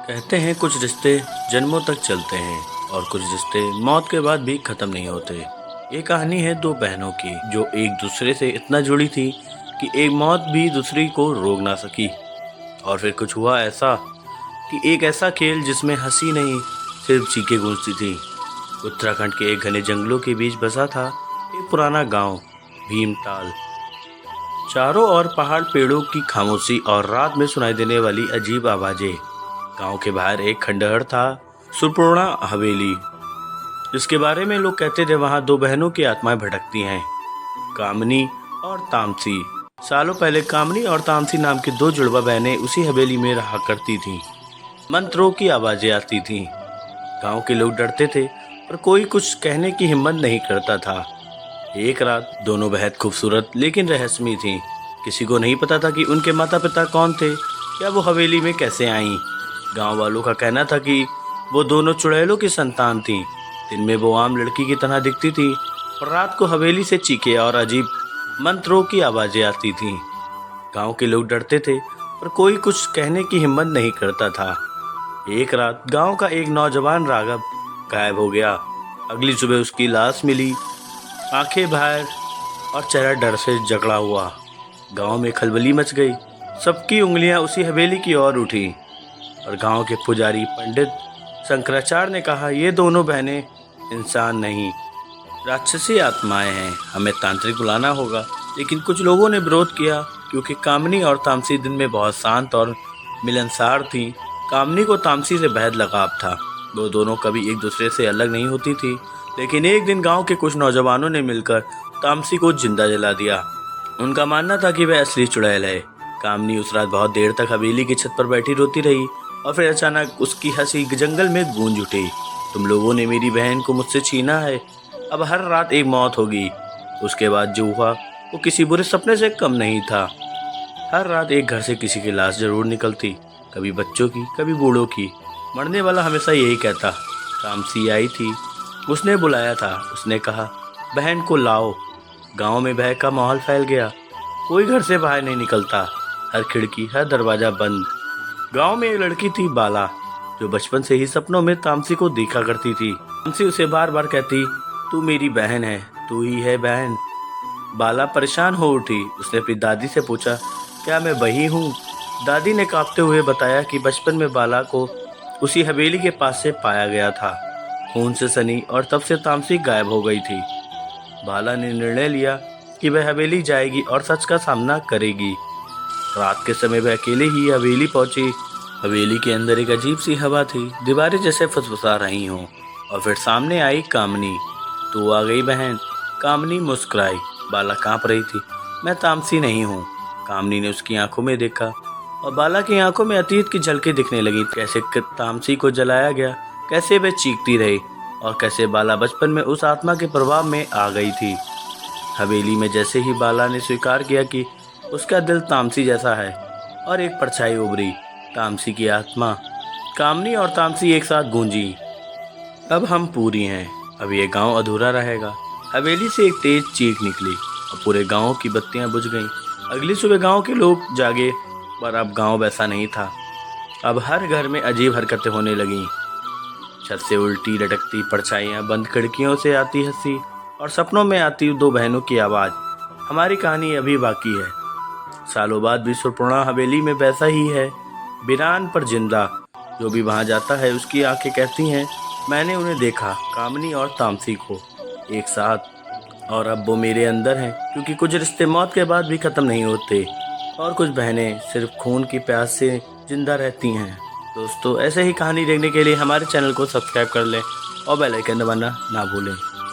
कहते हैं कुछ रिश्ते जन्मों तक चलते हैं और कुछ रिश्ते मौत के बाद भी खत्म नहीं होते। ये कहानी है दो बहनों की जो एक दूसरे से इतना जुड़ी थी कि एक मौत भी दूसरी को रोक ना सकी। और फिर कुछ हुआ ऐसा कि एक ऐसा खेल जिसमें हंसी नहीं सिर्फ चीखें गूंजती थी। उत्तराखंड के एक घने जंगलों के बीच बसा था एक पुराना गांव भीमताल। चारों ओर पहाड़, पेड़ों की खामोशी और रात में सुनाई देने वाली अजीब आवाजें। गांव के बाहर एक खंडहर था, सुरपूर्णा हवेली, जिसके बारे में लोग कहते थे वहां दो बहनों की आत्माएं भटकती हैं, कामनी और तामसी। सालों पहले कामनी और तामसी नाम की दो जुड़वा बहनें उसी हवेली में रहा करती थीं। मंत्रों की आवाजें आती थीं। गांव के लोग डरते थे पर कोई कुछ कहने की हिम्मत नहीं करता था। एक रात दोनों बेहद खूबसूरत लेकिन रहस्यमयी थीं। किसी को नहीं पता था कि उनके माता पिता कौन थे या वो हवेली में कैसे आईं। गांव वालों का कहना था कि वो दोनों चुड़ैलों की संतान थीं। दिन में वो आम लड़की की तरह दिखती थी और रात को हवेली से चीखे और अजीब मंत्रों की आवाजें आती थीं। गांव के लोग डरते थे पर कोई कुछ कहने की हिम्मत नहीं करता था। एक रात गांव का एक नौजवान राघव गायब हो गया। अगली सुबह उसकी लाश मिली, आंखें बाहर और चेहरा डर से जकड़ा हुआ। गांव में खलबली मच गई। सबकी उंगलियां उसी हवेली की ओर उठी और गांव के पुजारी पंडित शंकराचार्य ने कहा, ये दोनों बहनें इंसान नहीं, राक्षसी आत्माएं हैं, हमें तांत्रिक बुलाना होगा। लेकिन कुछ लोगों ने विरोध किया क्योंकि कामनी और तामसी दिन में बहुत शांत और मिलनसार थीं। कामनी को तामसी से बेहद लगाव था। वो दोनों कभी एक दूसरे से अलग नहीं होती थी। लेकिन एक दिन गांव के कुछ नौजवानों ने मिलकर तामसी को जिंदा जला दिया। उनका मानना था कि वह असली चुड़ैल है। कामनी उस रात बहुत देर तक हवेली की छत पर बैठी रोती रही और फिर अचानक उसकी हंसी जंगल में गूंज उठी। तुम लोगों ने मेरी बहन को मुझसे छीना है, अब हर रात एक मौत होगी। उसके बाद जो हुआ वो किसी बुरे सपने से कम नहीं था। हर रात एक घर से किसी की लाश जरूर निकलती, कभी बच्चों की, कभी बूढ़ों की। मरने वाला हमेशा यही कहता। तामसी आई थी, उसने बुलाया था, उसने कहा बहन को लाओ। गांव में भय का माहौल फैल गया। कोई घर से बाहर नहीं निकलता, हर खिड़की, हर दरवाजा बंद। गांव में एक लड़की थी बाला, जो बचपन से ही सपनों में तामसी को देखा करती थी। तामसी उसे बार बार कहती, तू मेरी बहन है, तू ही है बहन। बाला परेशान हो उठी। उसने अपनी दादी से पूछा, क्या मैं वही हूँ? दादी ने कांपते हुए बताया कि बचपन में बाला को उसी हवेली के पास से पाया गया था, खून से सनी, और तब से तामसी गायब हो गई थी। बाला ने निर्णय लिया कि वह हवेली जाएगी और सच का सामना करेगी। रात के समय वह अकेले ही हवेली पहुंची। हवेली के अंदर एक अजीब सी हवा थी, दीवारें जैसे फुसफुसा रही हों। और फिर सामने आई कामनी। तू आ गई बहन, कामनी मुस्कुराई। बाला कांप रही थी। मैं तामसी नहीं हूँ। कामनी ने उसकी आंखों में देखा और बाला की आंखों में अतीत की झलकें दिखने लगी। कैसे तामसी को जलाया गया, कैसे वह चीखती रही और कैसे बाला बचपन में उस आत्मा के प्रभाव में आ गई थी। हवेली में जैसे ही बाला ने स्वीकार किया कि उसका दिल तामसी जैसा है और एक परछाई उभरी, तामसी की आत्मा। कामनी और तामसी एक साथ गूंजी, अब हम पूरी हैं, अब ये गांव अधूरा रहेगा। हवेली से एक तेज चीख निकली और पूरे गांव की बत्तियां बुझ गईं। अगली सुबह गांव के लोग जागे पर अब गांव वैसा नहीं था। अब हर घर में अजीब हरकतें होने लगीं। छत से उल्टी लटकती परछाइयाँ, बंद खिड़कियों से आती हंसी और सपनों में आती दो बहनों की आवाज़। हमारी कहानी अभी बाकी है। सालों बाद भी सुरपूर्णा हवेली में वैसा ही है, वीरान पर जिंदा। जो भी वहां जाता है उसकी आंखें कहती हैं, मैंने उन्हें देखा, कामनी और तामसी को एक साथ, और अब वो मेरे अंदर हैं। क्योंकि कुछ रिश्ते मौत के बाद भी खत्म नहीं होते और कुछ बहनें सिर्फ खून की प्यास से जिंदा रहती हैं। दोस्तों, ऐसे ही कहानी देखने के लिए हमारे चैनल को सब्सक्राइब कर लें और बेल आइकन दबाना ना भूलें।